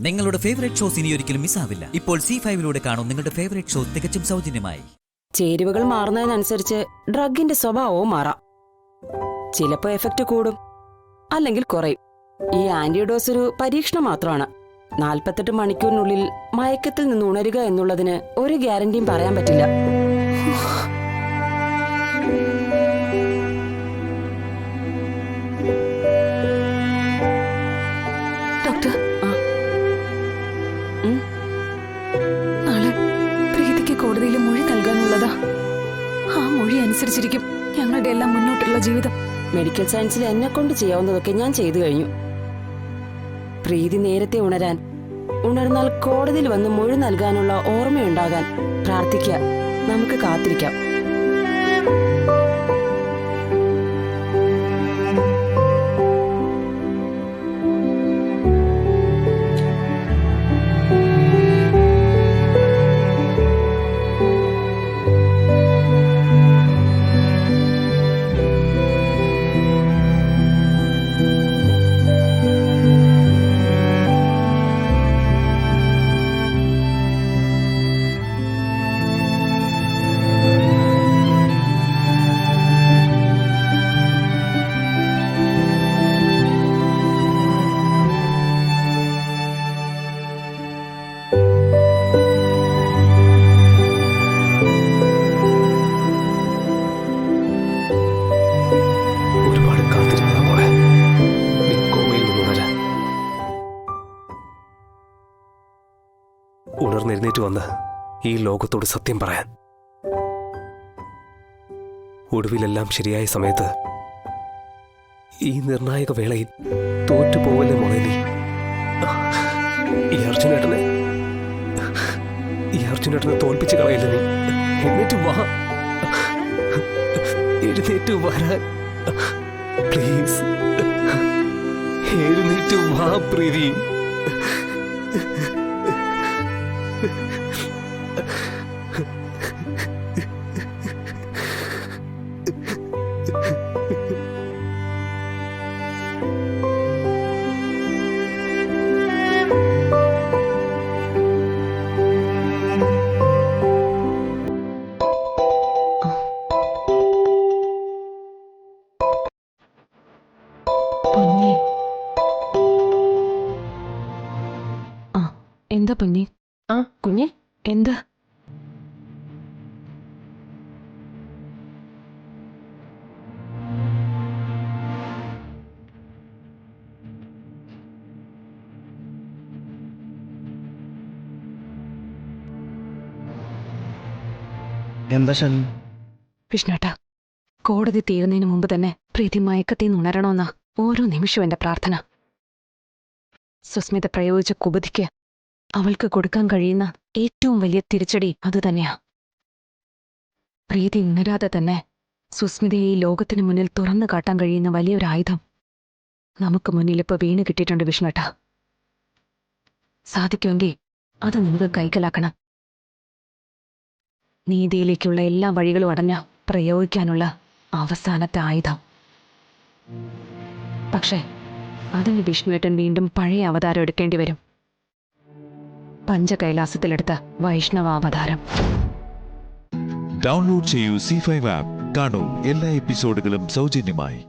നിങ്ങളുടെ favourite shows ഇനി ഒരിക്കലും മിസ്സാവില്ല. ഇപ്പോൾ C5 കാണും നിങ്ങളുടെ ഫേവറേറ്റ് ഷോ തികച്ചും സൗജന്യമായി. ചേരുവകൾ മാറുന്നതിനനുസരിച്ച് ഡ്രഗിന്റെ സ്വഭാവവും മാറാം. ചിലപ്പോൾ എഫക്റ്റ് കൂടും, അല്ലെങ്കിൽ കുറയും. ഈ ആന്റിഡോസ് ഒരു പരീക്ഷണം മാത്രമാണ്. 48 മണിക്കൂറിനുള്ളിൽ മയക്കത്തിൽ നിന്ന് ഉണരുക എന്നുള്ളതിന് ഒരു ഗ്യാരണ്ടിയും പറയാൻ പറ്റില്ല. ഡോക്ടർ, നാളെ പ്രീതിക്ക് കോടതിയിൽ മൊഴി നൽകാനുള്ളതാ. ആ മൊഴി അനുസരിച്ചിരിക്കും ഞങ്ങളുടെ എല്ലാം മുന്നോട്ടുള്ള ജീവിതം. മെഡിക്കൽ സയൻസിൽ എന്നെ കൊണ്ട് ചെയ്യാവുന്നതൊക്കെ ഞാൻ ചെയ്തു കഴിഞ്ഞു. പ്രീതി നേരത്തെ ഉണർന്നാൽ കോടതിയിൽ വന്ന് മൊഴി നൽകാനുള്ള ഓർമ്മയുണ്ടാകാൻ പ്രാർത്ഥിക്കുക. നമുക്ക് കാത്തിരിക്കാം. ഉണർന്നെഴുന്നേറ്റ് വന്ന് ഈ ലോകത്തോട് സത്യം പറയാൻ. ഒടുവിലെല്ലാം ശരിയായ സമയത്ത് ഈ നിർണായക വേളയിൽ തോറ്റുപോവല്ലേ മോളെ നീ. ഈ അർജുനേട്ടനെ തോൽപ്പിച്ച് കളയല്ലേ നീ. എന്നിട്ട് വാ, എഴുന്നേറ്റ് വരാൻ പ്ലീസ്. എഴുന്നേറ്റ് വാ പ്രീതി. എന്താ പൊന്നി? കുഞ്ഞെ എന്താ? എന്താ ശാലിനി? വിഷ്ണുട്ടാ, കോടതി തീരുന്നതിന് മുമ്പ് തന്നെ പ്രീതി മയക്കത്തിൽ നിന്ന് ഉണരണമെന്നാ ഓരോ നിമിഷവും എന്റെ പ്രാർത്ഥന. സുസ്മിത പ്രയോഗിച്ച കുബുദ്ധിക്ക് അവൾക്ക് കൊടുക്കാൻ കഴിയുന്ന ഏറ്റവും വലിയ തിരിച്ചടി അതുതന്നെയാ. പ്രീതി ഉണരാതെ തന്നെ സുസ്മിതയെ ഈ ലോകത്തിന് മുന്നിൽ തുറന്നു കാട്ടാൻ കഴിയുന്ന വലിയൊരായുധം നമുക്ക് മുന്നിലിപ്പോ വീണ് കിട്ടിയിട്ടുണ്ട് വിഷ്ണുട്ടാ. സാധിക്കുമെങ്കിൽ അത് നിങ്ങൾക്ക് കൈക്കലാക്കണം. നീതിയിലേക്കുള്ള എല്ലാ വഴികളും അടഞ്ഞ പ്രയോഗിക്കാനുള്ള അവസാനത്തെ ആയുധം. പക്ഷേ അതിന് വിഷ്ണുവേട്ടൻ വീണ്ടും പഴയ അവതാരം എടുക്കേണ്ടി വരും. പഞ്ചകൈലാസത്തിലെടുത്ത വൈഷ്ണവാവതാരം. ഡൗൺലോഡ് ചെയ്യൂ C5 ആപ്പ്. കാണൂ എല്ലാ എപ്പിസോഡുകളും സൗജന്യമായി.